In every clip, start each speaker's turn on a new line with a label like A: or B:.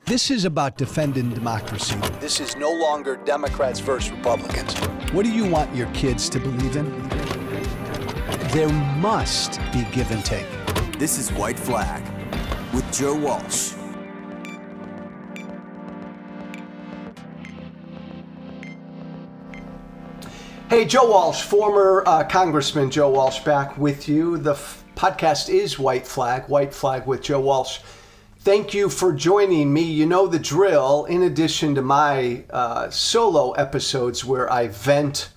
A: This is about defending democracy. This is no longer Democrats versus Republicans. What do you want your kids to believe in? There must be give and take.
B: This is White Flag with Joe Walsh.
C: Hey, Joe Walsh, former Congressman Joe Walsh, back with you. The podcast is White Flag with Joe Walsh. Thank you for joining me. You know the drill. In addition to my solo episodes where I vent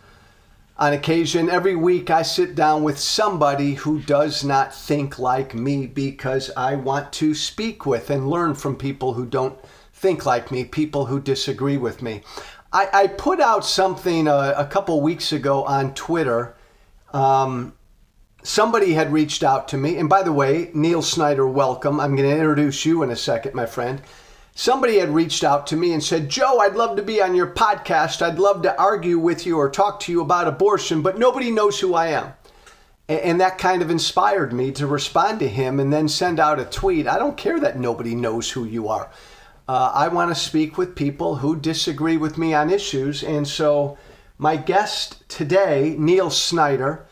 C: on occasion, every week I sit down with somebody who does not think like me because I want to speak with and learn from people who don't think like me, people who disagree with me. I put out something a couple weeks ago on Twitter. Somebody had reached out to me. And by the way, Neill Snyder, welcome. I'm going to introduce you in a second, my friend. Somebody had reached out to me and said, Joe, I'd love to be on your podcast. I'd love to argue with you or talk to you about abortion, but nobody knows who I am. And that kind of inspired me to respond to him and then send out a tweet. I don't care that nobody knows who you are. I want to speak with people who disagree with me on issues. And so my guest today, Neill Snyder,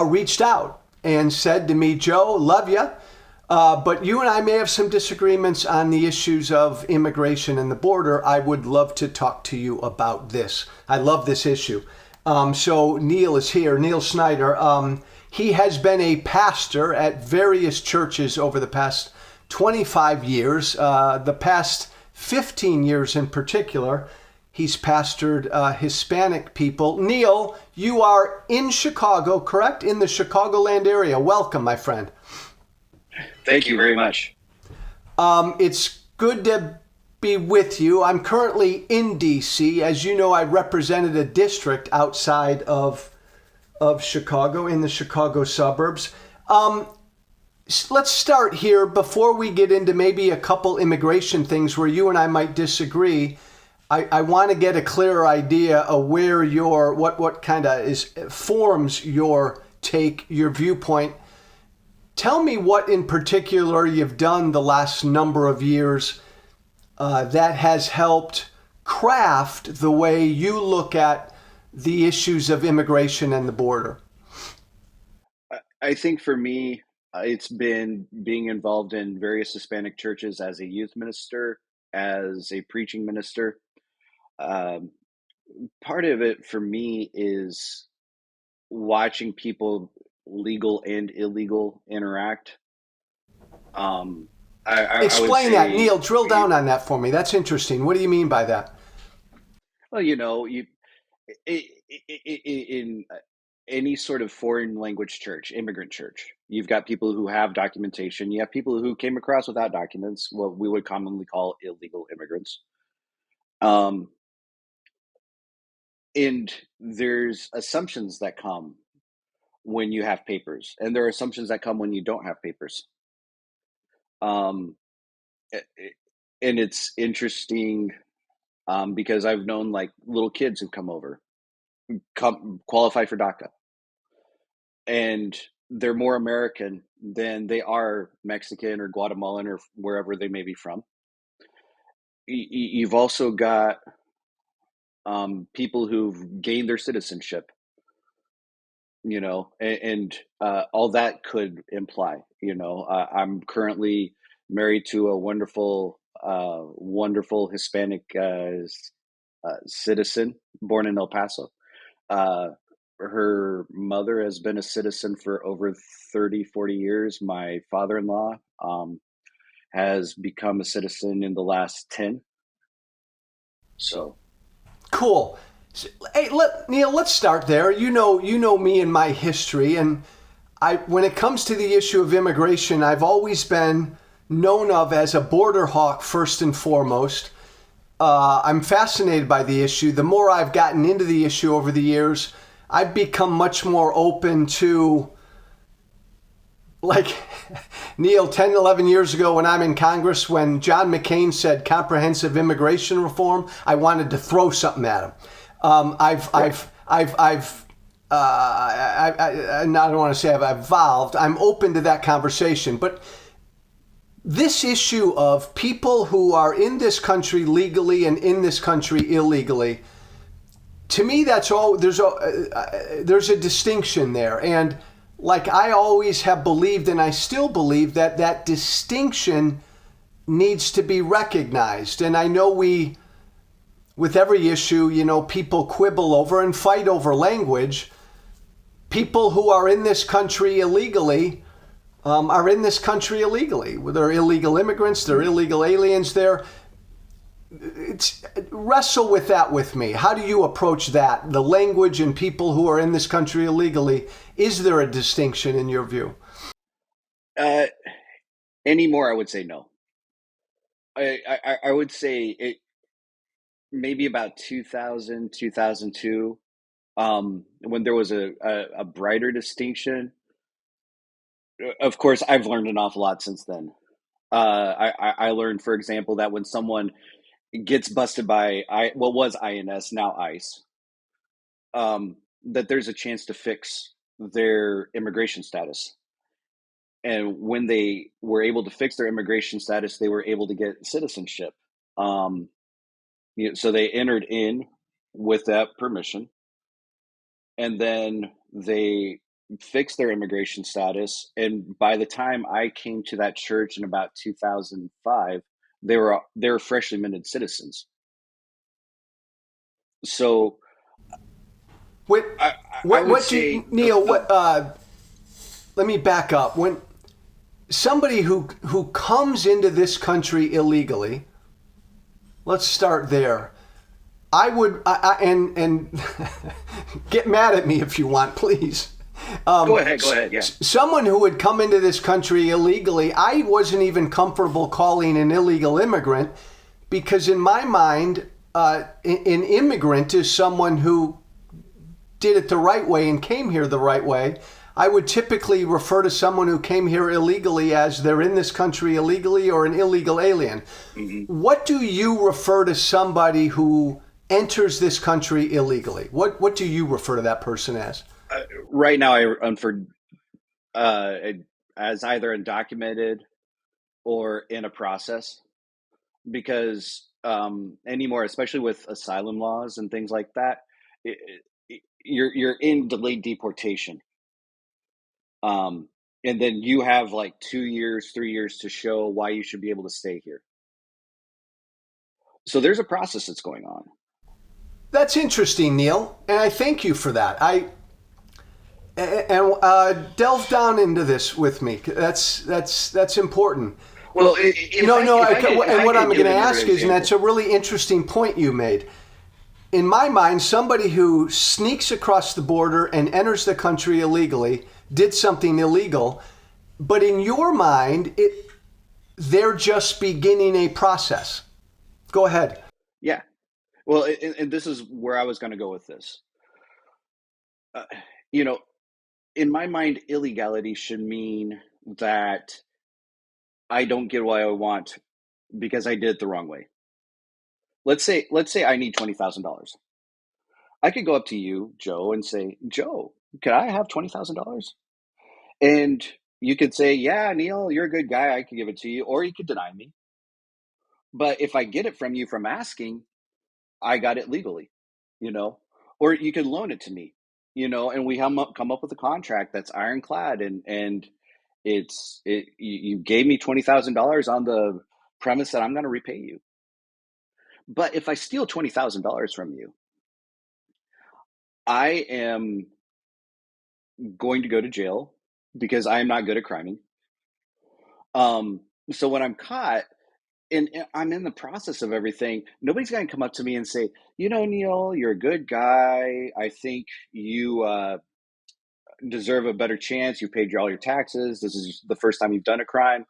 C: reached out and said to me, Joe, love you, but you and I may have some disagreements on the issues of immigration and the border. I would love to talk to you about this. I love this issue. So Neill is here, Neill Snyder. He has been a pastor at various churches over the past 25 years, the past 15 years in particular. He's pastored Hispanic people. Neill, you are in Chicago, correct? In the Chicagoland area. Welcome, my friend.
D: Thank you very much.
C: It's good to be with you. I'm currently in D.C. As you know, I represented a district outside of Chicago, in the Chicago suburbs. Let's start here before we get into maybe a couple immigration things where you and I might disagree. I want to get a clearer idea of where what kind of forms your take, your viewpoint. Tell me what in particular you've done the last number of years that has helped craft the way you look at the issues of immigration and the border.
D: I think for me, it's been being involved in various Hispanic churches as a youth minister, as a preaching minister. Part of it for me is watching people, legal and illegal, interact.
C: Explain that, Neill. Drill down on that for me. That's interesting. What do you mean by that?
D: Well, in any sort of foreign language church, immigrant church, you've got people who have documentation. You have people who came across without documents, what we would commonly call illegal immigrants. And there's assumptions that come when you have papers, and there are assumptions that come when you don't have papers. And it's interesting because I've known like little kids who come over, qualify for DACA, and they're more American than they are Mexican or Guatemalan or wherever they may be from. You've also got people who've gained their citizenship, and all that could imply, I'm currently married to a wonderful Hispanic citizen born in El Paso. Her mother has been a citizen for over 30, 40 years. My father-in-law has become a citizen in the last 10. So.
C: Cool. Hey, Neill, let's start there. You know me and my history, and when it comes to the issue of immigration, I've always been known of as a border hawk first and foremost. I'm fascinated by the issue. The more I've gotten into the issue over the years, I've become much more open to, like, Neill, 10, 11 years ago when I'm in Congress, when John McCain said comprehensive immigration reform, I wanted to throw something at him. I don't want to say I've evolved. I'm open to that conversation. But this issue of people who are in this country legally and in this country illegally, to me, that's all. There's a distinction there, and like I always have believed, and I still believe that that distinction needs to be recognized. And I know with every issue, people quibble over and fight over language. People who are in this country illegally are in this country illegally. They're illegal immigrants, they're illegal aliens. Wrestle with that with me. How do you approach that? The language and people who are in this country illegally. Is there a distinction in your view?
D: Anymore, I would say no. I would say it maybe about 2000, 2002, when there was a brighter distinction. Of course, I've learned an awful lot since then. I learned, for example, that when someone gets busted by what was INS, now ICE, that there's a chance to fix their immigration status. And when they were able to fix their immigration status, they were able to get citizenship. So they entered in with that permission, and then they fixed their immigration status. And by the time I came to that church in about 2005, they were freshly minted citizens. So,
C: Neill? Let me back up. When somebody who comes into this country illegally, let's start there. I would and get mad at me if you want, please.
D: Go ahead. Yeah.
C: Someone who would come into this country illegally, I wasn't even comfortable calling an illegal immigrant, because in my mind, an immigrant is someone who did it the right way and came here the right way. I would typically refer to someone who came here illegally as they're in this country illegally or an illegal alien. Mm-hmm. What do you refer to somebody who enters this country illegally? What do you refer to that person as?
D: Right now, I refer as either undocumented or in a process, because anymore, especially with asylum laws and things like that, you're in delayed deportation. And then you have like 2 years, 3 years to show why you should be able to stay here. So there's a process that's going on.
C: That's interesting, Neill, and I thank you for that. Delve down into this with me. That's important.
D: Well,
C: what I'm going to ask is, and that's a really interesting point you made. In my mind, somebody who sneaks across the border and enters the country illegally did something illegal, but in your mind, they're just beginning a process. Go ahead.
D: Yeah. Well, and this is where I was going to go with this. In my mind, illegality should mean that I don't get what I want because I did it the wrong way. Let's say I need $20,000. I could go up to you, Joe, and say, Joe, could I have $20,000? And you could say, yeah, Neill, you're a good guy. I could give it to you. Or you could deny me. But if I get it from you from asking, I got it legally, or you could loan it to me, and we come up with a contract that's ironclad, and you gave me $20,000 on the premise that I'm going to repay you. But if I steal $20,000 from you, I am going to go to jail because I am not good at criming. So when I'm caught and I'm in the process of everything, nobody's going to come up to me and say, Neill, you're a good guy. I think you deserve a better chance. You paid all your taxes. This is the first time you've done a crime.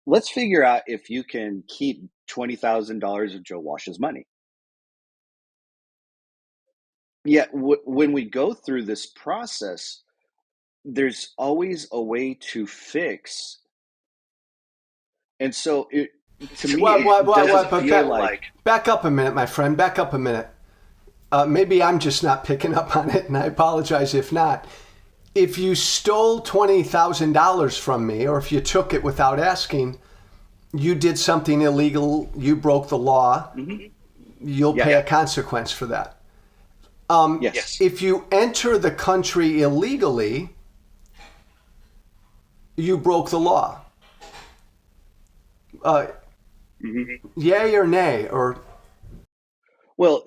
D: Let's figure out if you can keep $20,000 of Joe Walsh's money. Yet when we go through this process, there's always a way to fix. And so to me,
C: back up a minute, my friend. Back up a minute. Maybe I'm just not picking up on it, and I apologize if not. If you stole $20,000 from me, or if you took it without asking, you did something illegal, you broke the law, you'll pay a consequence for that.
D: Yes.
C: If you enter the country illegally, you broke the law. Yay or nay? Or
D: Well,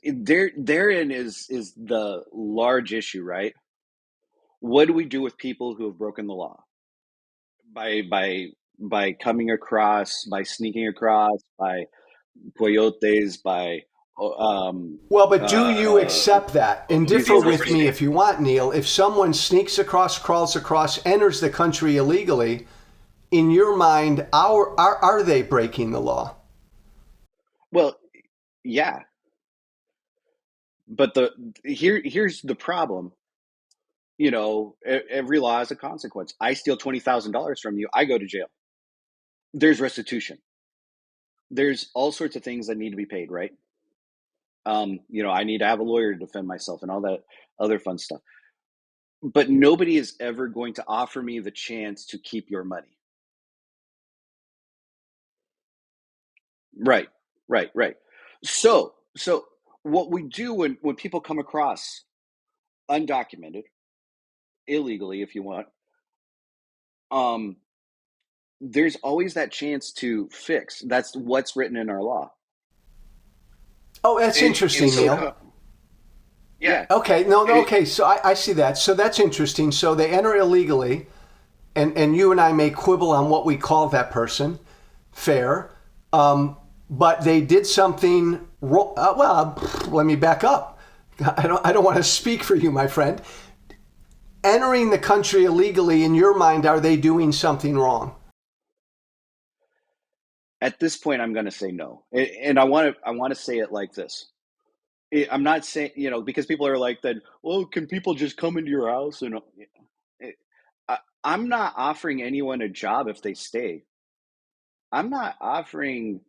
D: therein is the large issue, right? What do we do with people who have broken the law by coming across, by sneaking across, by coyotes, by
C: well, but do you accept that? And differ
D: using
C: with me if you want, Neil. If someone sneaks across, crawls across, enters the country illegally, in your mind, are they breaking the law?
D: Well, yeah, but here's the problem. Every law has a consequence. I steal $20,000 from you, I go to jail. There's restitution. There's all sorts of things that need to be paid, right? I need to have a lawyer to defend myself and all that other fun stuff. But nobody is ever going to offer me the chance to keep your money. Right, right. So what we do when people come across undocumented, illegally, if you want, there's always that chance to fix. That's what's written in our law.
C: Oh, that's interesting, Neil.
D: Yeah.
C: Okay, no, okay, so I see that. So that's interesting. So they enter illegally, and you and I may quibble on what we call that person. Fair. But they did something wrong. Well, let me back up. I don't want to speak for you, my friend. Entering the country illegally, in your mind, are they doing something wrong?
D: At this point, I'm going to say no, and I want to say it like this. I'm not saying, because people are like that. Well, can people just come into your house? And I'm not offering anyone a job if they stay. I'm not offering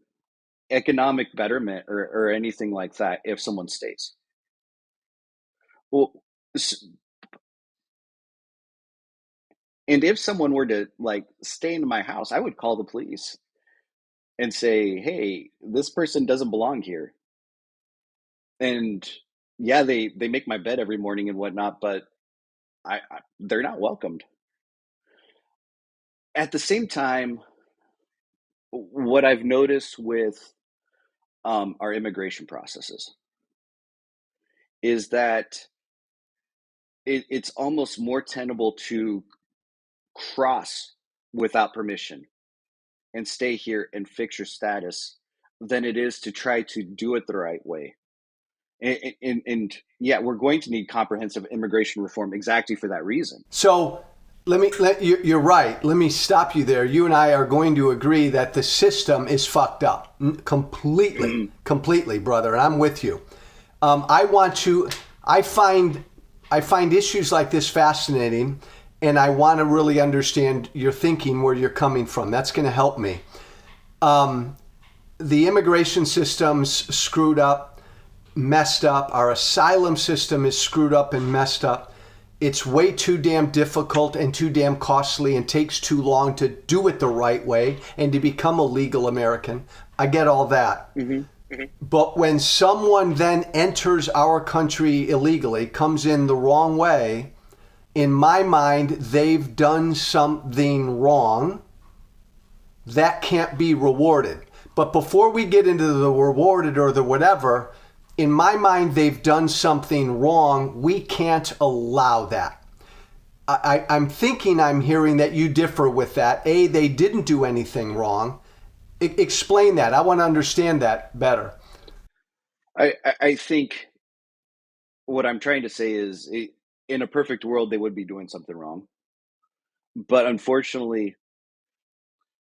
D: economic betterment or anything like that if someone stays. Well, and if someone were to stay in my house, I would call the police and say, "Hey, this person doesn't belong here." And yeah, they make my bed every morning and whatnot, but they're not welcomed. At the same time, what I've noticed with our immigration processes is that it's almost more tenable to cross without permission and stay here and fix your status than it is to try to do it the right way. And yeah, we're going to need comprehensive immigration reform exactly for that reason.
C: So you're right. Let me stop you there. You and I are going to agree that the system is fucked up completely, brother. And I'm with you. I find issues like this fascinating, and I want to really understand your thinking, where you're coming from. That's going to help me. The immigration system's screwed up, messed up. Our asylum system is screwed up and messed up. It's way too damn difficult and too damn costly and takes too long to do it the right way and to become a legal American. I get all that. But when someone then enters our country illegally, comes in the wrong way, in my mind, they've done something wrong that can't be rewarded. But before we get into the rewarded or the whatever, in my mind, they've done something wrong. We can't allow that. I'm thinking I'm hearing that you differ with that. A, they didn't do anything wrong. Explain that. I want to understand that better.
D: I think what I'm trying to say is, in a perfect world, they would be doing something wrong. But unfortunately,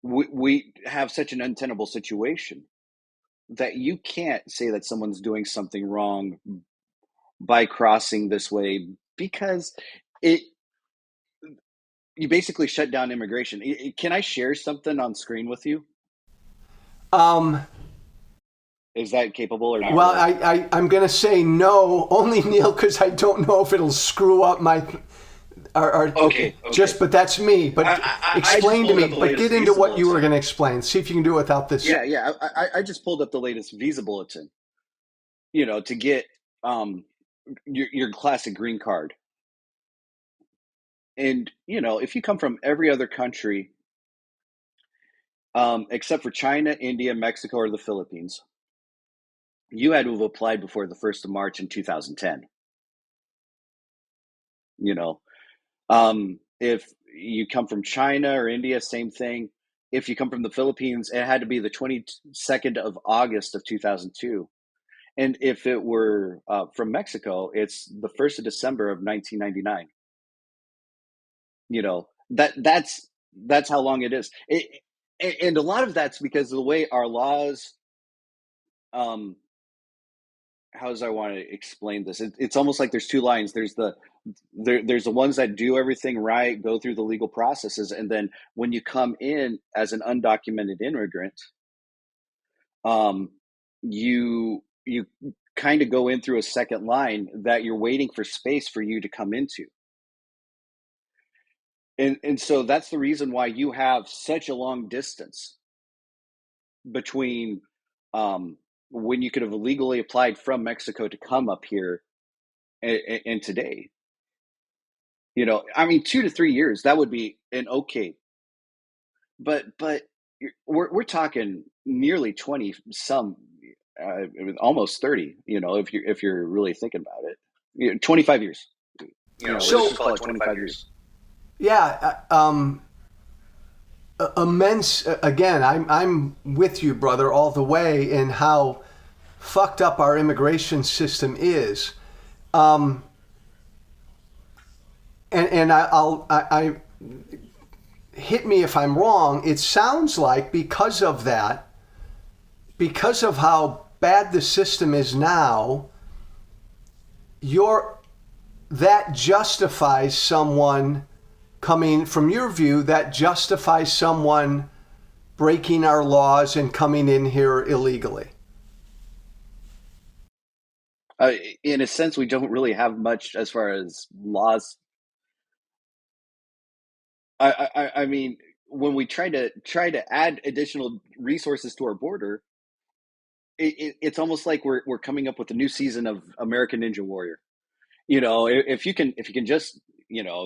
D: we have such an untenable situation that you can't say that someone's doing something wrong by crossing this way, because you basically shut down immigration. Can I share something on screen with you? Is that capable or not?
C: Well, I'm going to say no, only, Neil, because I don't know if it'll screw up my... are
D: Okay.
C: just, but that's me. But
D: I
C: explain to
D: just pulled
C: me,
D: up the
C: but
D: latest
C: get into
D: visa
C: what you were
D: bulletin.
C: going to explain. See if you can do it without this.
D: Yeah. I just pulled up the latest visa bulletin. To get your classic green card. And if you come from every other country, except for China, India, Mexico, or the Philippines, you had to have applied before the 1st of March in 2010. If you come from China or India, same thing. If you come from the Philippines, it had to be the 22nd of August of 2002. And if it were from Mexico, it's the 1st of December of 1999. That's how long it is. And a lot of that's because of the way our laws. How does I want to explain this? It's almost like there's two lines. There's the ones that do everything right, go through the legal processes, and then when you come in as an undocumented immigrant, you kind of go in through a second line that you're waiting for space for you to come into. And so that's the reason why you have such a long distance between when you could have legally applied from Mexico to come up here and today. 2 to 3 years, that would be an okay. But we're talking nearly 20 some, almost 30. If you're really thinking about it, 25 years. Let's just call it 25 years.
C: Yeah. Immense. Again, I'm with you, brother, all the way in how fucked up our immigration system is. And I hit me if I'm wrong. It sounds like because of that, because of how bad the system is now, that justifies someone coming, from your view, that justifies someone breaking our laws and coming in here illegally.
D: In a sense, we don't really have much as far as laws. I mean, when we try to add additional resources to our border, it's almost like we're coming up with a new season of American Ninja Warrior. If you can just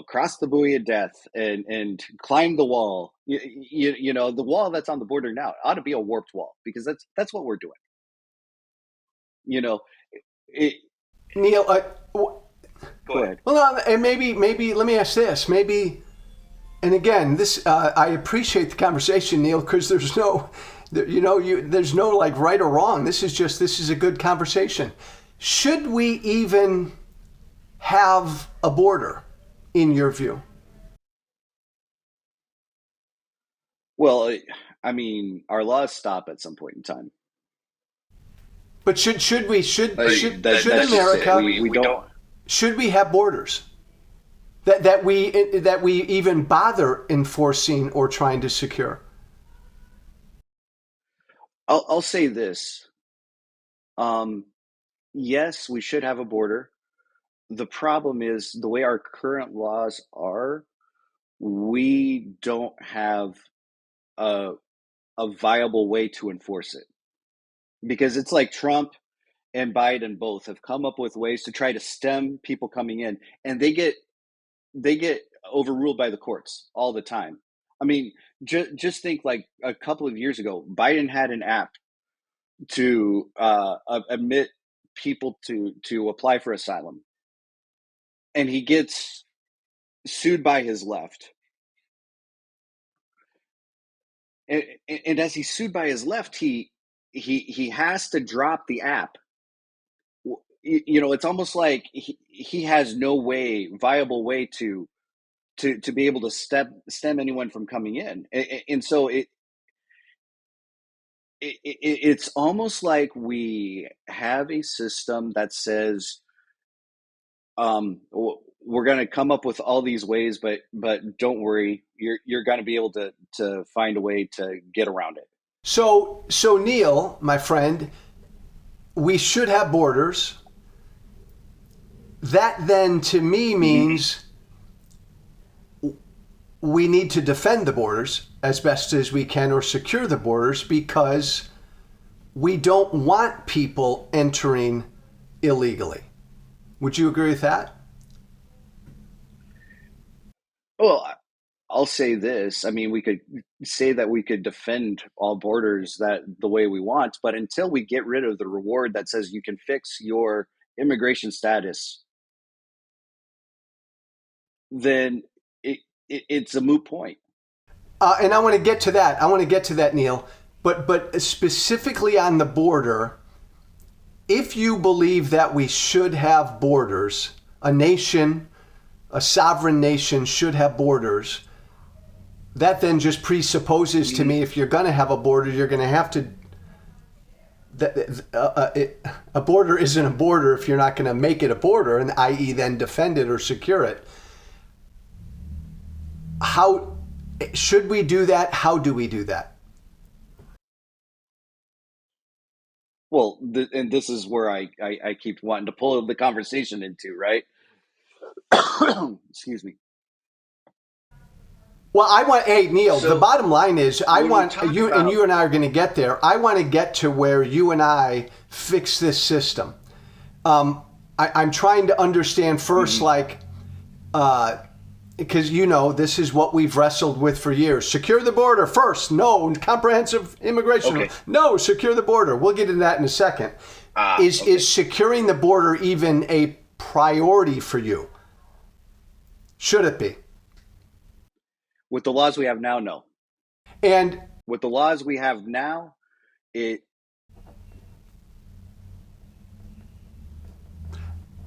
D: cross the buoy of death and climb the wall, the wall that's on the border now ought to be a warped wall, because that's what we're doing.
C: Neill,
D: Go ahead.
C: well, and maybe let me ask this. Maybe, and again, this I appreciate the conversation, Neill, because there's no like right or wrong. This is a good conversation. Should we even have a border, in your view?
D: Well, I mean, our laws stop at some point in time.
C: But should
D: America? We don't.
C: Should we have borders that we even bother enforcing or trying to secure?
D: I'll say this. Yes, we should have a border. The problem is the way our current laws are, we don't have a viable way to enforce it, because it's like Trump and Biden both have come up with ways to try to stem people coming in, and they get overruled by the courts all the time. I mean, just think, like a couple of years ago, Biden had an app to admit people to apply for asylum, and he gets sued by his left. And as he's sued by his left, he has to drop the app. It's almost like he has no viable way to be able to stem anyone from coming in, and so it's almost like we have a system that says, we're going to come up with all these ways, but don't worry, you're going to be able to find a way to get around it.
C: So Neill, my friend, we should have borders. That then to me means we need to defend the borders as best as we can or secure the borders because we don't want people entering illegally. Would you agree with that?
D: Well, I'll say this. I mean, we could say that we could defend all borders that the way we want, but until we get rid of the reward that says you can fix your immigration status, then it's a moot point.
C: And I want to get to that. I want to get to that, Neill. But specifically on the border, if you believe that we should have borders, a nation, a sovereign nation should have borders, that then just presupposes to me if you're going to have a border, you're going to have to. A border isn't a border if you're not going to make it a border, and i.e. then defend it or secure it. How should we do that? How do we do that?
D: Well, and this is where I keep wanting to pull the conversation into, right? Excuse me.
C: Well, hey, Neill,
D: So
C: the bottom line is I
D: when we
C: want
D: talk
C: you,
D: about,
C: and you and I are going to get there. I want to get to where you and I fix this system. I'm trying to understand first, like, because this is what we've wrestled with for years. Secure the border first. No, comprehensive immigration.
D: Okay.
C: No, secure the border. We'll get into that in a second. Is securing the border even a priority for you? Should it be?
D: with the laws we have now, no.
C: And
D: With the laws we have now, it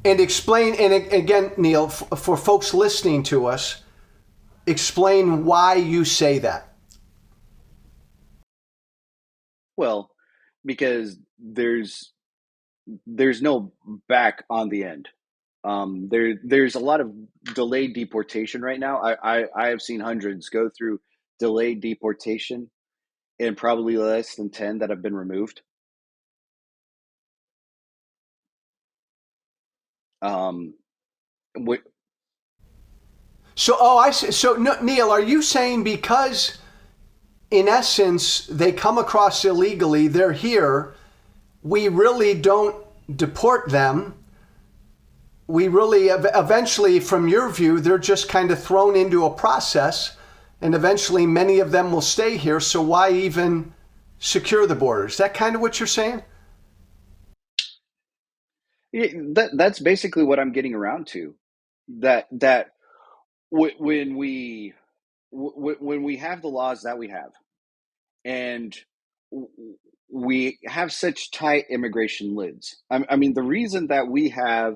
C: explain, and again, Neill, for folks listening to us, explain why you say that.
D: well, because there's no back on the end. There's a lot of delayed deportation right now. I have seen hundreds go through delayed deportation, and probably less than 10 that have been removed. Um,
C: So, I see. So, Neill, are you saying because, in essence, they come across illegally, they're here, we really don't deport them? We really, eventually, from your view, they're just kind of thrown into a process, and eventually many of them will stay here, so why even secure the borders? Is that kind of what you're saying?
D: that's basically what I'm getting around to. That when we have the laws that we have, and we have such tight immigration lids. I mean, the reason that we have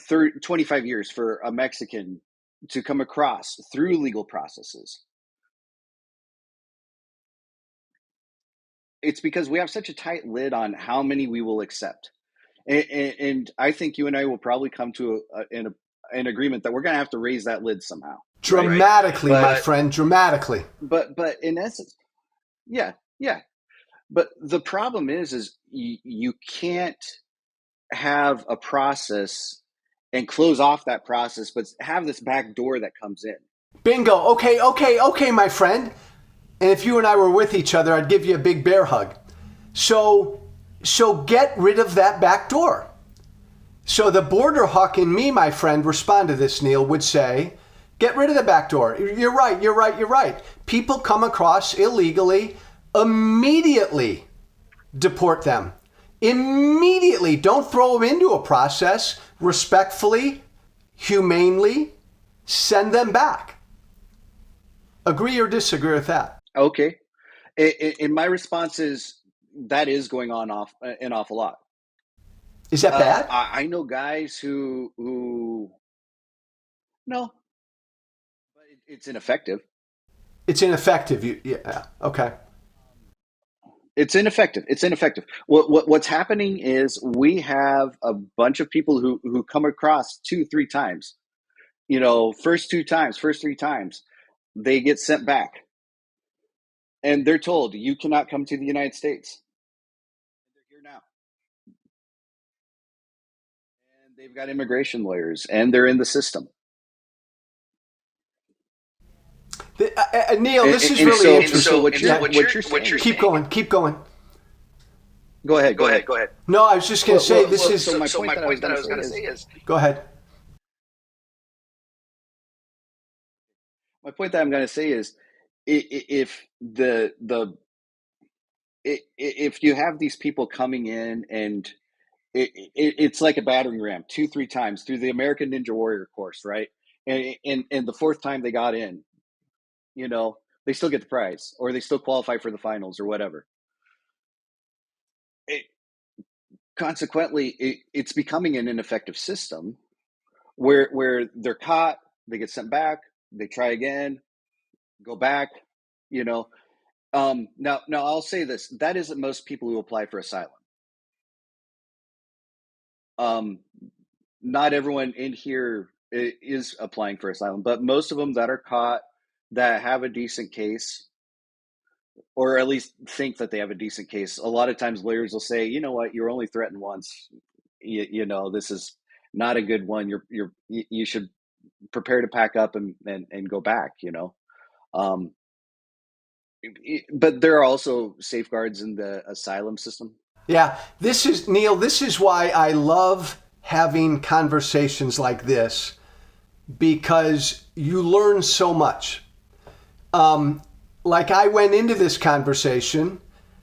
D: 25 years for a Mexican to come across through legal processes, it's because we have such a tight lid on how many we will accept. And I think you and I will probably come to an agreement that we're going to have to raise that lid somehow.
C: Dramatically,
D: right?
C: my friend, dramatically.
D: But in essence, yeah. But the problem is you can't have a process and close off that process, but have this back door that comes in.
C: Bingo. Okay, my friend. And if you and I were with each other, I'd give you a big bear hug. So get rid of that back door. So the border hawk in me, my friend, respond to this, Neill, would say, get rid of the back door. You're right. People come across illegally, immediately deport them. Immediately. Don't throw them into a process. Respectfully, humanely, send them back. Agree or disagree with that?
D: Okay. And my response is that is going on an awful lot.
C: Is that bad?
D: I know guys who no, but it's ineffective.
C: It's ineffective. Yeah. Okay.
D: It's ineffective. What's happening is we have a bunch of people who come across 2-3 times. First 3 times, they get sent back. And they're told, you cannot come to the United States. They're here now. And they've got immigration lawyers, and they're in the system.
C: Neill, this is
D: And
C: really
D: so,
C: interesting.
D: so what you're saying,
C: Keep going. Keep going.
D: go ahead.
C: No, I was just going to say this is.
D: So my point that I was going to say is,
C: Go ahead.
D: my point that I'm going to say is, if if you have these people coming in and it's like a battering ram 2-3 times through the American Ninja Warrior course, right? And the fourth time they got in, you know, they still get the prize or they still qualify for the finals or whatever. Consequently, it's becoming an ineffective system where they're caught, they get sent back, they try again, go back, you know. Now I'll say this: that isn't most people who apply for asylum. Not everyone in here is applying for asylum, but most of them that are caught that have a decent case, or at least think that they have a decent case. A lot of times lawyers will say, you know what, you're only threatened once. You know, this is not a good one. You should prepare to pack up and go back, you know. But there are also safeguards in the asylum system.
C: Yeah, this is Neill. This is why I love having conversations like this, because you learn so much. Like I went into this conversation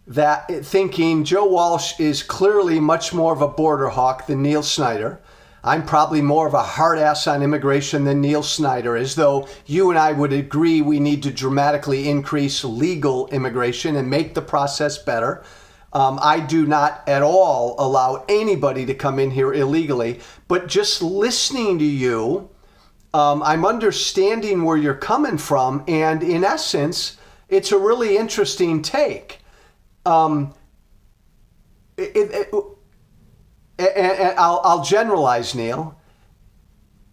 C: that thinking Joe Walsh is clearly much more of a border hawk than Neill Snyder. I'm probably more of a hard ass on immigration than Neill Snyder is, though you and I would agree we need to dramatically increase legal immigration and make the process better. I do not at all allow anybody to come in here illegally, but just listening to you, I'm understanding where you're coming from, and in essence, it's a really interesting take. And I'll generalize, Neill.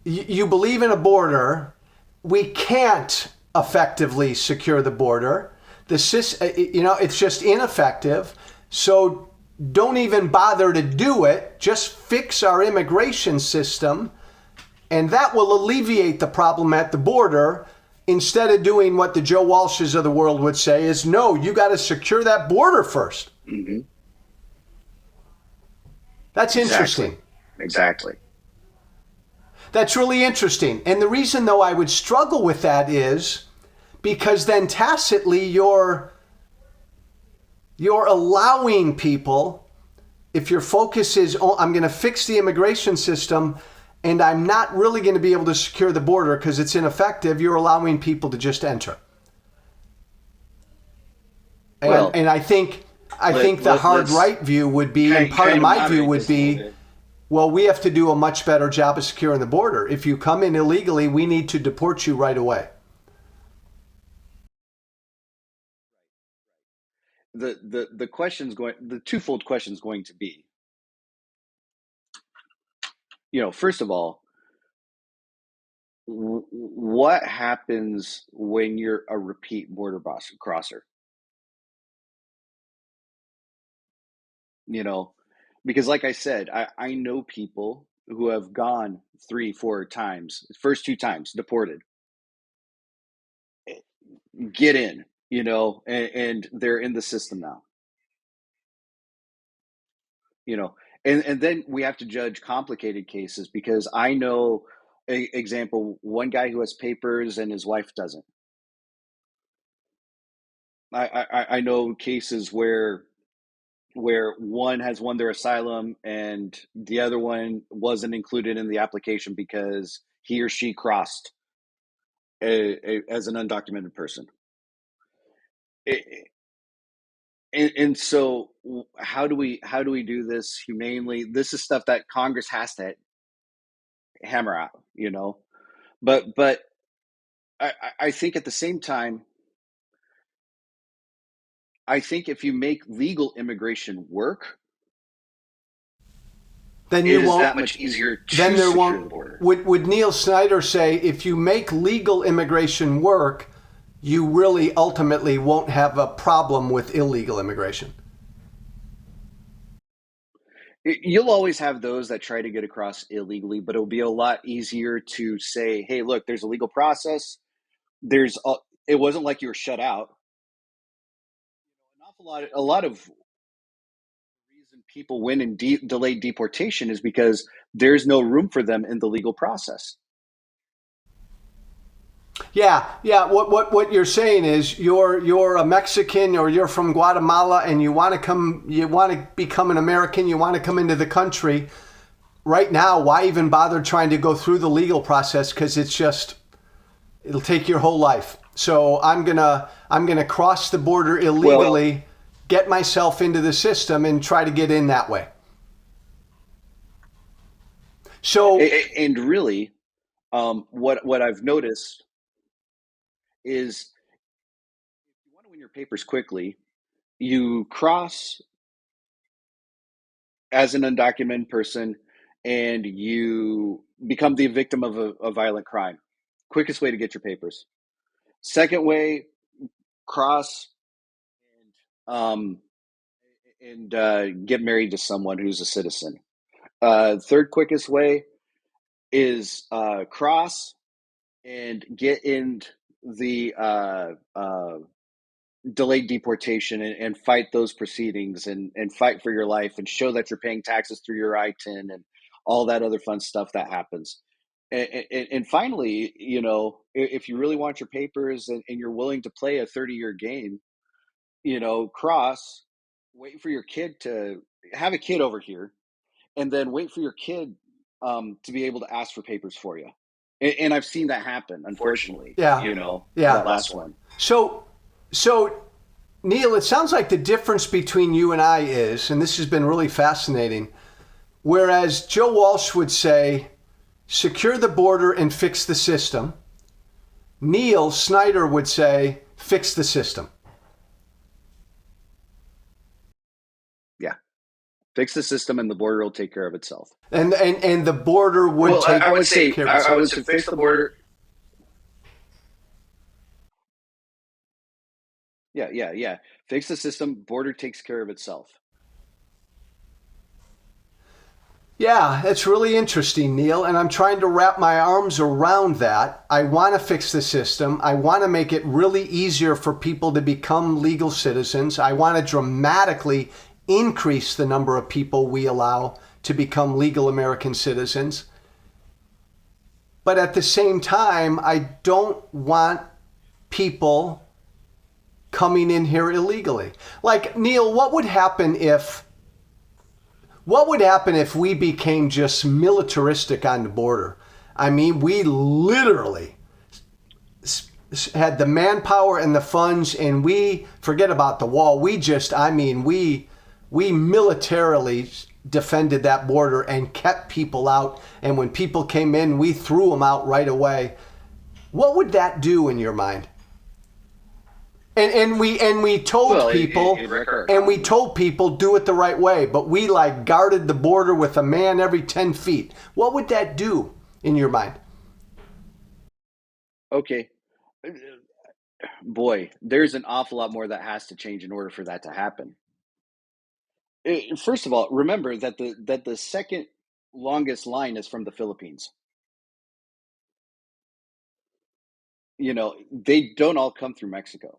C: You believe in a border. We can't effectively secure the border. It's just ineffective. So don't even bother to do it. Just fix our immigration system, and that will alleviate the problem at the border, instead of doing what the Joe Walshes of the world would say is, no, you got to secure that border first.
D: Mm-hmm.
C: That's interesting.
D: Exactly.
C: That's really interesting. And the reason, though, I would struggle with that is because then tacitly you're allowing people, if your focus is, oh, I'm going to fix the immigration system and I'm not really going to be able to secure the border because it's ineffective, you're allowing people to just enter. And I think the hard right view would be, and part of my view would be, well, we have to do a much better job of securing the border. If you come in illegally, we need to deport you right away.
D: The question's going, the twofold question's going to be, you know, first of all, what happens when you're a repeat border crosser? You know, because like I said, I know people who have gone 3-4 times, first 2 times deported, get in, you know, and they're in the system now, you know, and then we have to judge complicated cases, because I know, example, one guy who has papers and his wife doesn't. I know cases where one has won their asylum and the other one wasn't included in the application because he or she crossed as an undocumented person. And so how do we do this humanely? This is stuff that Congress has to hammer out, you know. But I think at the same time, I think if you make legal immigration work,
C: then
D: it is that much easier to secure the border.
C: Would Neill Snyder say if you make legal immigration work, you really ultimately won't have a problem with illegal immigration?
D: You'll always have those that try to get across illegally, but it'll be a lot easier to say, hey, look, there's a legal process. it wasn't like you were shut out. A lot of reason people win in delayed deportation is because there's no room for them in the legal process.
C: Yeah. What you're saying is you're a Mexican or you're from Guatemala and you want to become an American, you want to come into the country. Right now, why even bother trying to go through the legal process? Because it'll take your whole life. So I'm gonna cross the border illegally, get myself into the system, and try to get in that way. So
D: and really, what I've noticed is if you want to win your papers quickly, you cross as an undocumented person and you become the victim of a violent crime. Quickest way to get your papers. Second way, cross um, and get married to someone who's a citizen. Third quickest way is cross and get in the delayed deportation and fight those proceedings and fight for your life and show that you're paying taxes through your I-10 and all that other fun stuff that happens. And finally, if you really want your papers and you're willing to play a 30-year game, cross, wait for your kid to have a kid over here, and then wait for your kid to be able to ask for papers for you. And I've seen that happen, unfortunately.
C: Yeah.
D: That last one.
C: So Neill, it sounds like the difference between you and I is, and this has been really fascinating, whereas Joe Walsh would say, secure the border and fix the system, Neill Snyder would say, fix the system.
D: Yeah. Fix the system and the border will take care of itself.
C: And the border would take care of itself.
D: I would say fix the border. Yeah. Fix the system, border takes care of itself.
C: Yeah, that's really interesting, Neill, and I'm trying to wrap my arms around that. I want to fix the system. I want to make it really easier for people to become legal citizens. I want to dramatically increase the number of people we allow to become legal American citizens. But at the same time, I don't want people coming in here illegally. Like, Neill, what would happen if we became just militaristic on the border? I mean, we literally had the manpower and the funds, and we forget about the wall. We militarily defended that border and kept people out. And when people came in, we threw them out right away. What would that do in your mind? And we told people do it the right way, but we guarded the border with a man every 10 feet. What would that do in your mind?
D: Okay. Boy, there's an awful lot more that has to change in order for that to happen. First of all, remember that the second longest line is from the Philippines. They don't all come through Mexico.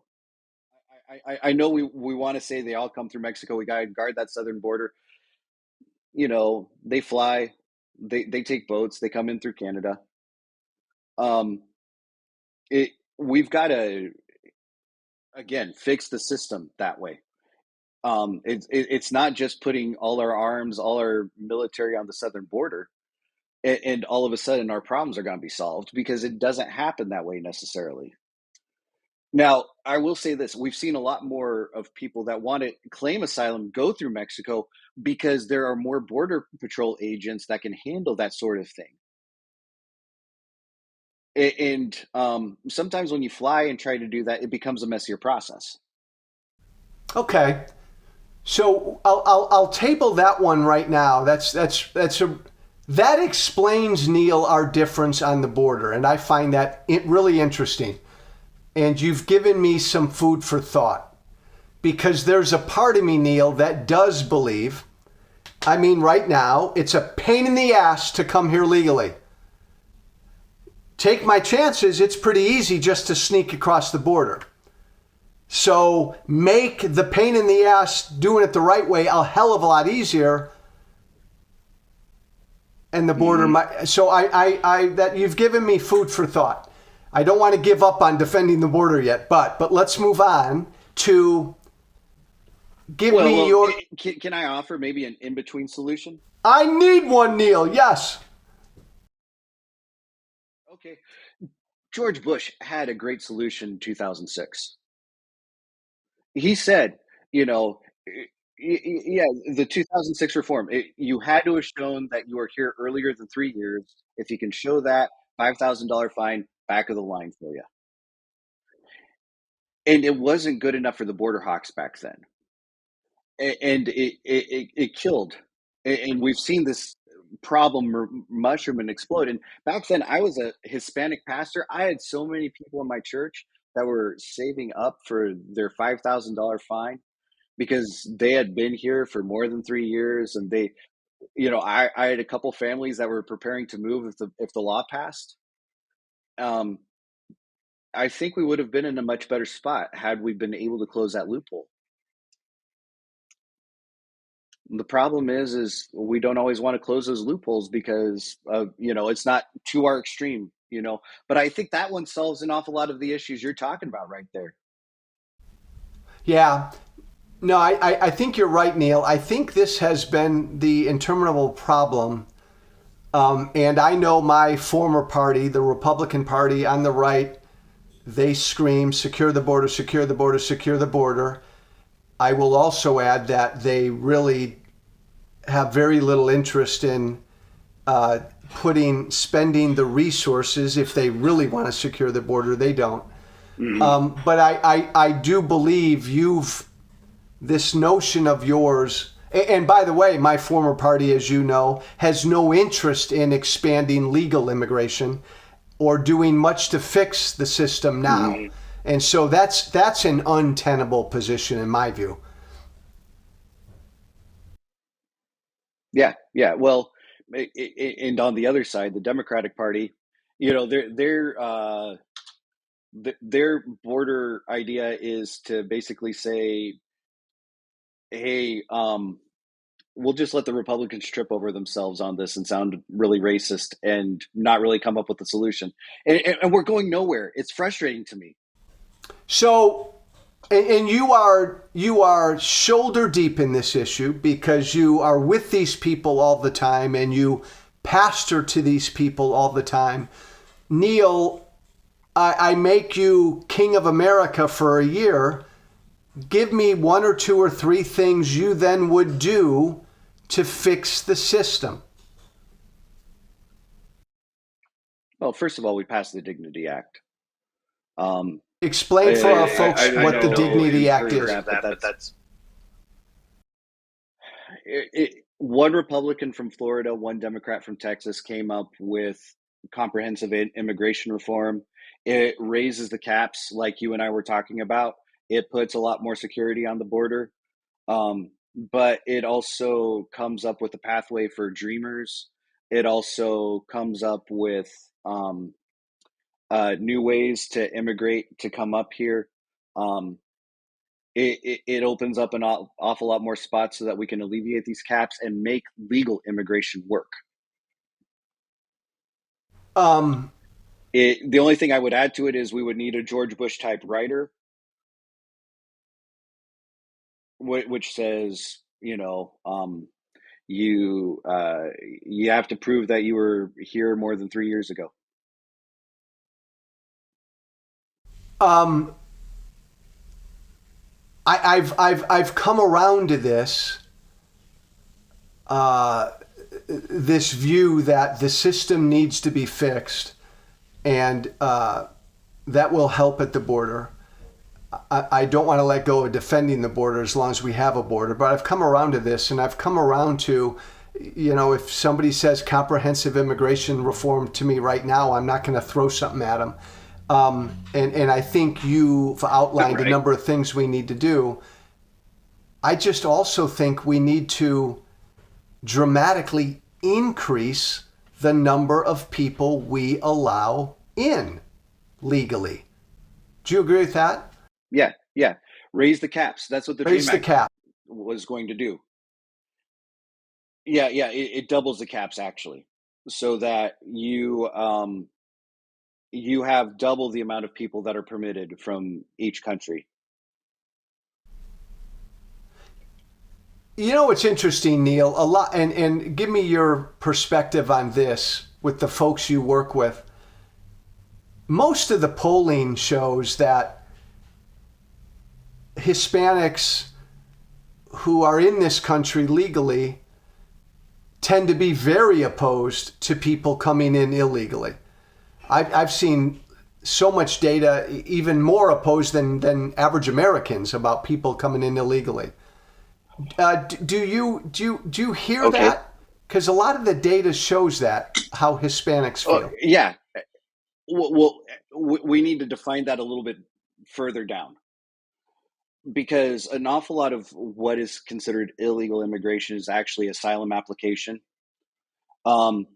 D: I know we want to say they all come through Mexico. We got to guard that southern border. They fly, they take boats, they come in through Canada. We've got to, again, fix the system that way. It's not just putting all our arms, all our military on the southern border, and all of a sudden our problems are going to be solved, because it doesn't happen that way necessarily. Now, I will say this. We've seen a lot more of people that want to claim asylum go through Mexico because there are more Border Patrol agents that can handle that sort of thing. And sometimes when you fly and try to do that, it becomes a messier process.
C: Okay. So I'll table that one right now. That explains, Neill, our difference on the border. And I find that really interesting. And you've given me some food for thought, because there's a part of me, Neill, that does believe, right now, it's a pain in the ass to come here legally. take my chances. It's pretty easy just to sneak across the border. So make the pain in the ass doing it the right way a hell of a lot easier. And the border might, so I that you've given me food for thought. I don't want to give up on defending the border yet, but let's move on to give me your.
D: Can I offer maybe an in-between solution?
C: I need one, Neill. Yes.
D: Okay. George Bush had a great solution in 2006. He said, yeah, the 2006 reform, you had to have shown that you were here earlier than 3 years. If you can show that, $5,000 fine, back of the line for you. And it wasn't good enough for the border hawks back then. And it killed. And we've seen this problem mushroom and explode. And back then, I was a Hispanic pastor. I had so many people in my church that were saving up for their $5,000 fine because they had been here for more than 3 years. And they, I had a couple families that were preparing to move if the law passed. I think we would have been in a much better spot had we been able to close that loophole. The problem is we don't always want to close those loopholes because it's not to our extreme, but I think that one solves an awful lot of the issues you're talking about right there.
C: Yeah. No, I think you're right, Neill. I think this has been the interminable problem. And I know my former party, the Republican Party on the right, they scream, secure the border, secure the border, secure the border. I will also add that they really have very little interest in spending the resources. If they really want to secure the border, they don't. Mm-hmm. But I do believe this notion of yours, and by the way, my former party, as you know, has no interest in expanding legal immigration or doing much to fix the system now. Mm-hmm. And so that's an untenable position in my view.
D: Yeah. Well, and on the other side, the Democratic Party, their border idea is to basically say, hey, we'll just let the Republicans trip over themselves on this and sound really racist and not really come up with a solution. And we're going nowhere. It's frustrating to me.
C: So, and you are shoulder deep in this issue because you are with these people all the time and you pastor to these people all the time. Neill, I make you King of America for a year. Give me 1 or 2 or 3 things you then would do to fix the system.
D: Well, first of all, we passed the Dignity Act.
C: Explain for our folks what the Dignity Act is.
D: One Republican from Florida, one Democrat from Texas came up with comprehensive immigration reform. It raises the caps like you and I were talking about. It puts a lot more security on the border. But it also comes up with a pathway for dreamers. It also comes up with new ways to immigrate, to come up here. It opens up an awful lot more spots so that we can alleviate these caps and make legal immigration work. The only thing I would add to it is we would need a George Bush type writer, which says, you have to prove that you were here more than 3 years ago.
C: I've come around to this view that the system needs to be fixed, and that will help at the border. I don't want to let go of defending the border as long as we have a border, but I've come around to this, and I've come around to, if somebody says comprehensive immigration reform to me right now, I'm not going to throw something at them. And I think you've outlined a number of things we need to do. I just also think we need to dramatically increase the number of people we allow in legally. Do you agree with that?
D: Yeah, yeah. Raise the caps. That's what the
C: Raise
D: Dream
C: the
D: Act
C: cap.
D: was going to do. Yeah, yeah. It doubles the caps actually, so that you have double the amount of people that are permitted from each country.
C: You know what's interesting, Neill? A lot, and give me your perspective on this with the folks you work with. Most of the polling shows that Hispanics who are in this country legally tend to be very opposed to people coming in illegally. I've seen so much data, even more opposed than average Americans about people coming in illegally. Do you hear
D: Okay.
C: that? Because a lot of the data shows that how Hispanics
D: Oh,
C: feel.
D: yeah. Well, we need to define that a little bit further down, because an awful lot of what is considered illegal immigration is actually asylum application. Um,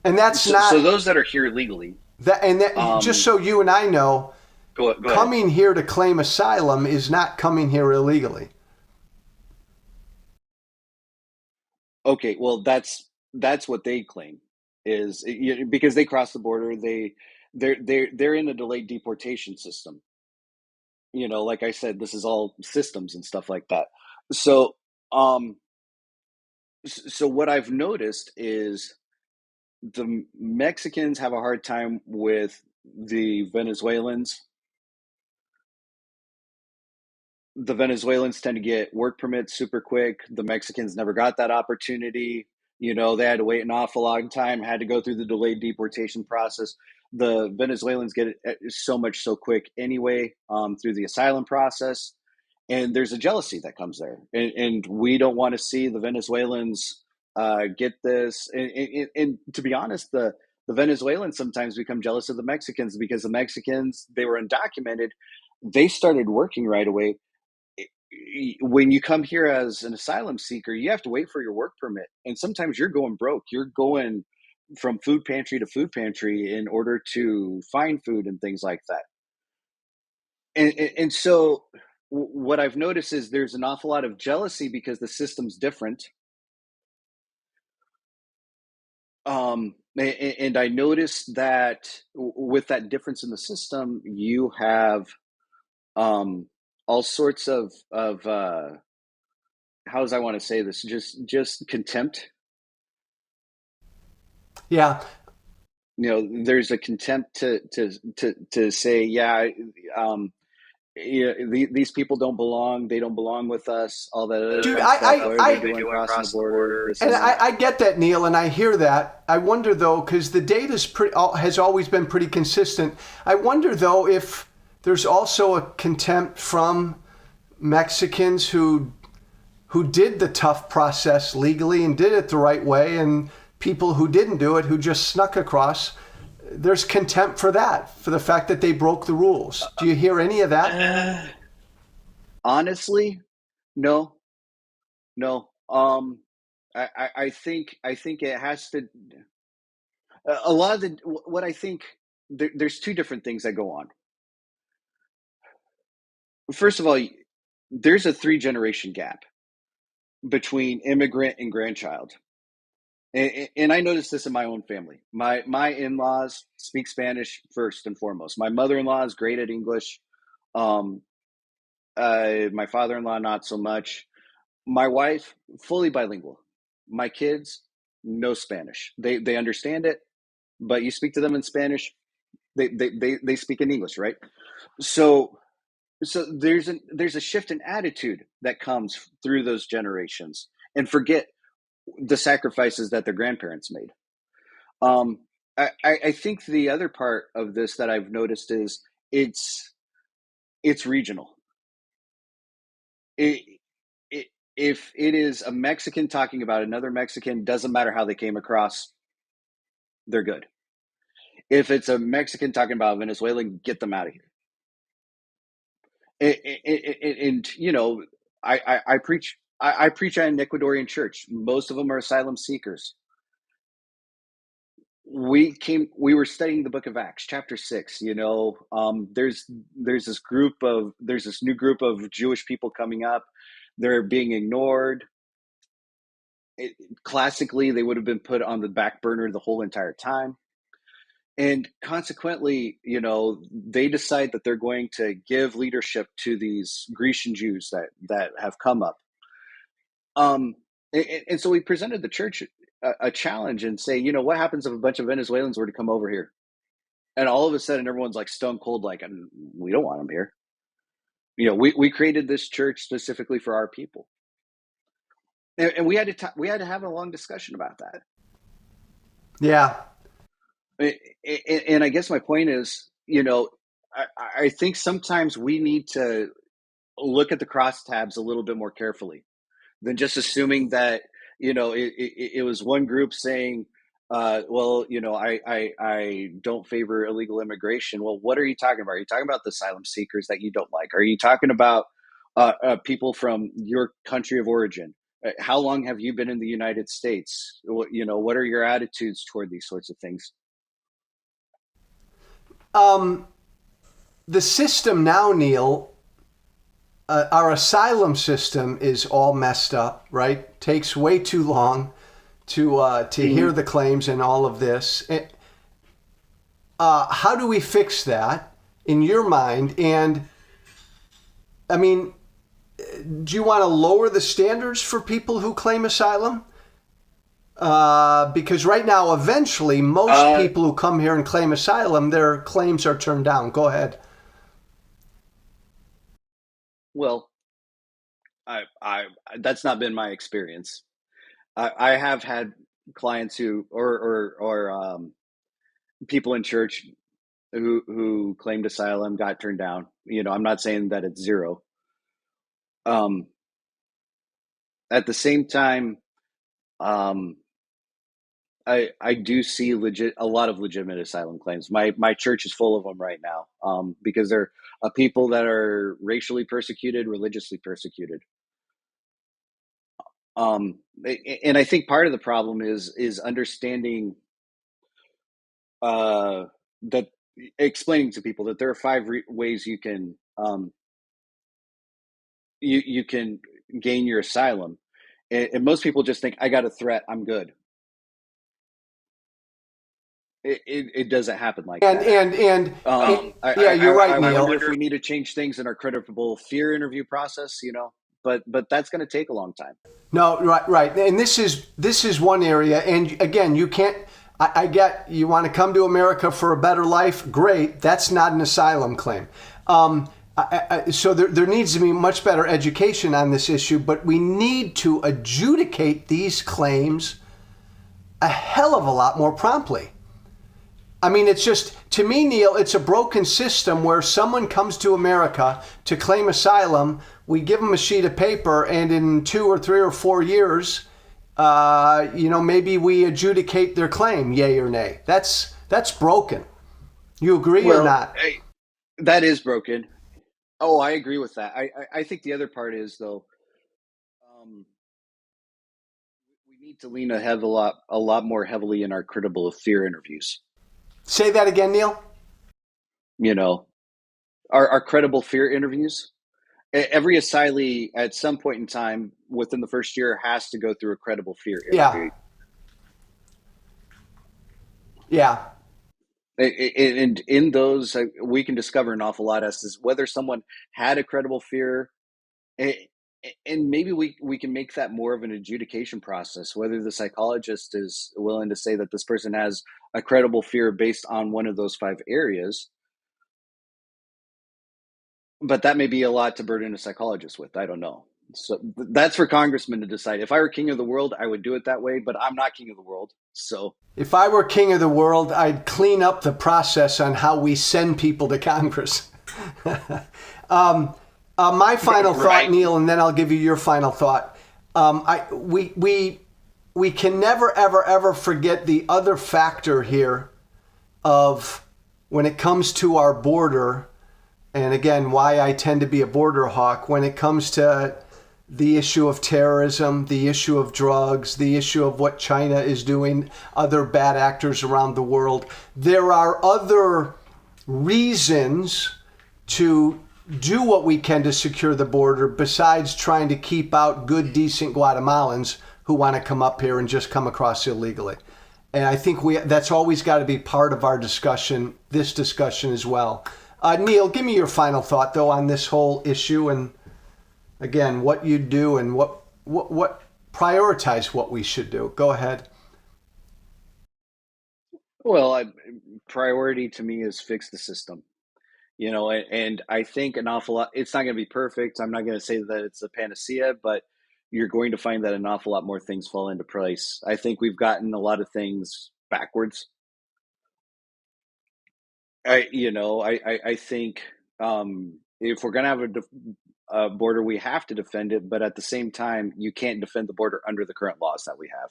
C: And that's
D: so
C: not
D: those that are here legally,
C: that. And that, just
D: um,
C: so you and I know,
D: go ahead.
C: coming here to claim asylum is not coming here illegally.
D: Okay, well, that's what they claim is because they cross the border. They're in a delayed deportation system. Like I said, this is all systems and stuff like that. So, um, so what I've noticed is the Mexicans have a hard time with the Venezuelans. The Venezuelans tend to get work permits super quick. The Mexicans never got that opportunity. They had to wait an awful long time, had to go through the delayed deportation process. The Venezuelans get it so much so quick anyway, through the asylum process. And there's a jealousy that comes there. And we don't want to see the Venezuelans get this. And to be honest, the Venezuelans sometimes become jealous of the Mexicans because the Mexicans, they were undocumented. They started working right away. When you come here as an asylum seeker, you have to wait for your work permit. And sometimes you're going broke. You're going from food pantry to food pantry in order to find food and things like that. And so what I've noticed is there's an awful lot of jealousy because the system's different. And I noticed that with that difference in the system, you have all sorts of how does I want to say this? Just contempt.
C: Yeah,
D: There's a contempt to say, yeah, yeah, these people don't belong. They don't belong with us. All that other
C: dude,
D: kind of stuff. What are they doing crossing the border? This
C: and
D: and that.
C: I get that, Neill, and I hear that. I wonder though, because the data's has always been pretty consistent. I wonder though if there's also a contempt from Mexicans who did the tough process legally and did it the right way, and people who didn't do it, who just snuck across. There's contempt for that, for the fact that they broke the rules. Do you hear any of that?
D: Honestly, no, no. I think it has to. A lot of what I think there's two different things that go on. First of all, there's a 3 generation gap between immigrant and grandchild. And I noticed this in my own family. My in-laws speak Spanish first and foremost. My mother-in-law is great at English. Um, my father-in-law not so much. My wife fully bilingual. My kids no Spanish. They understand it, but you speak to them in Spanish, they speak in English, right? So there's a shift in attitude that comes through those generations, and forget the sacrifices that their grandparents made. Um, I think the other part of this that I've noticed is it's it's regional. It, it, if it is a Mexican talking about another Mexican, doesn't matter how they came across, they're good. If it's a Mexican talking about a Venezuelan, get them out of here. And I preach. I preach at an Ecuadorian church. Most of them are asylum seekers. we were studying the book of Acts, chapter 6. There's this new group of Jewish people coming up. They're being ignored. Classically, they would have been put on the back burner the whole entire time. And consequently, they decide that they're going to give leadership to these Grecian Jews that have come up. And so we presented the church a challenge and say, what happens if a bunch of Venezuelans were to come over here? And all of a sudden, everyone's like stone cold, like, we don't want them here. We created this church specifically for our people. And we had to have a long discussion about that.
C: Yeah.
D: And I guess my point is, I think sometimes we need to look at the crosstabs a little bit more carefully than just assuming that, it was one group saying, I don't favor illegal immigration. Well, what are you talking about? Are you talking about the asylum seekers that you don't like? Are you talking about people from your country of origin? How long have you been in the United States? What are your attitudes toward these sorts of things?
C: The system now, Neill, our asylum system is all messed up, right? Takes way too long to hear the claims and all of this. How do we fix that in your mind? And I mean, do you want to lower the standards for people who claim asylum? Because right now, eventually, most people who come here and claim asylum, their claims are turned down. Go ahead.
D: Well, I that's not been my experience. I have had clients who, or people in church who claimed asylum got turned down. I'm not saying that it's zero. At the same time, I do see a lot of legitimate asylum claims. My church is full of them right now, because they're people that are racially persecuted, religiously persecuted. And I think part of the problem is understanding that explaining to people that there are five ways you can you can gain your asylum, and most people just think, I got a threat, I'm good. It doesn't happen like that.
C: You're right, Neill.
D: I wonder if we need to change things in our credible fear interview process, but that's going to take a long time.
C: No, right. And this is one area. And again, you can't, I get you want to come to America for a better life. Great. That's not an asylum claim. So there needs to be much better education on this issue, but we need to adjudicate these claims a hell of a lot more promptly. I mean, it's just, to me, Neill, it's a broken system where someone comes to America to claim asylum, we give them a sheet of paper, and in 2 or 3 or 4 years, maybe we adjudicate their claim, yay or nay. That's broken. You agree or not?
D: That is broken. Oh, I agree with that. I think the other part is, though, we need to lean a lot more heavily in our credible fear interviews.
C: Say that again, Neill.
D: Our credible fear interviews. Every asylee at some point in time within the first year has to go through a credible fear interview.
C: Yeah.
D: And in those, we can discover an awful lot as to whether someone had a credible fear. And maybe we can make that more of an adjudication process, whether the psychologist is willing to say that this person has a credible fear based on one of those 5 areas. But that may be a lot to burden a psychologist with. I don't know. So that's for congressmen to decide. If I were king of the world, I would do it that way, but I'm not king of the world. So
C: if I were king of the world, I'd clean up the process on how we send people to Congress. My final thought, Neill, and then I'll give you your final thought. We can never, ever, ever forget the other factor here of when it comes to our border, and again, why I tend to be a border hawk, when it comes to the issue of terrorism, the issue of drugs, the issue of what China is doing, other bad actors around the world. There are other reasons to do what we can to secure the border besides trying to keep out good, decent Guatemalans who want to come up here and just come across illegally. And I think that's always got to be part of our discussion, this discussion as well. Neill, give me your final thought, though, on this whole issue, and again, what you do and what prioritize what we should do. Go ahead.
D: Well, priority to me is fix the system, and I think an awful lot, it's not going to be perfect. I'm not going to say that it's a panacea, but you're going to find that an awful lot more things fall into place. I think we've gotten a lot of things backwards. I think if we're going to have a border, we have to defend it, but at the same time, you can't defend the border under the current laws that we have.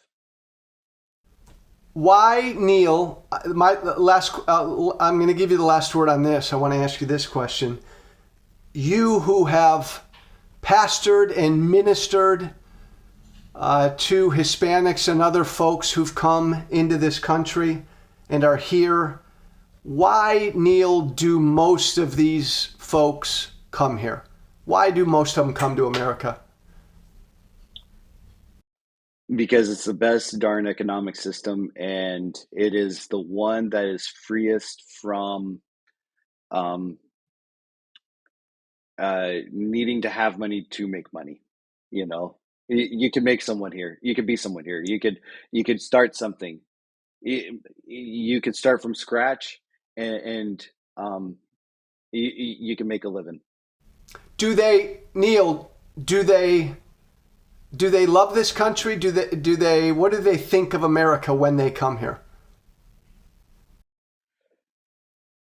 C: Why, Neill, I'm going to give you the last word on this. I want to ask you this question. You who have pastored and ministered to Hispanics and other folks who've come into this country and are here, why, Neill, do most of these folks come here? Why do most of them come to America?
D: Because it's the best darn economic system, and it is the one that is freest from needing to have money to make money. You can make someone here. You could be someone here. You could start something. You could start from scratch, and you can make a living.
C: Neill, do they love this country? What do they think of America when they come here?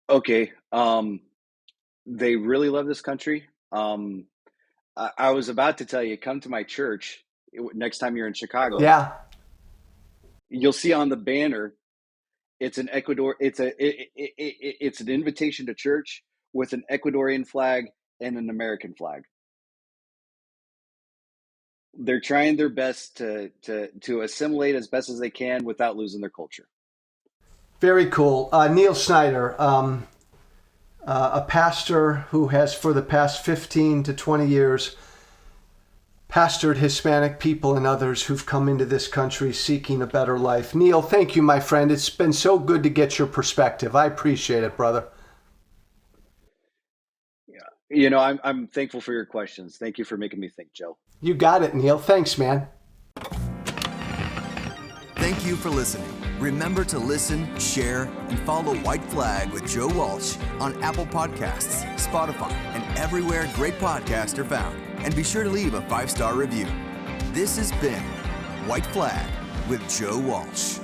D: Okay. They really love this country. I was about to tell you, come to my church next time you're in Chicago.
C: Yeah.
D: You'll see on the banner, it's an an invitation to church with an Ecuadorian flag and an American flag. They're trying their best to assimilate as best as they can without losing their culture. Very
C: cool. Neill Snyder, a pastor who has for the past 15 to 20 years pastored Hispanic people and others who've come into this country seeking a better life. Neill, thank you, my friend. It's been so good to get your perspective. I appreciate it, brother.
D: Yeah. I'm thankful for your questions. Thank you for making me think, Joe.
C: You got it, Neill. Thanks, man.
B: Thank you for listening. Remember to listen, share, and follow White Flag with Joe Walsh on Apple Podcasts, Spotify, and everywhere great podcasts are found. And be sure to leave a 5-star review. This has been White Flag with Joe Walsh.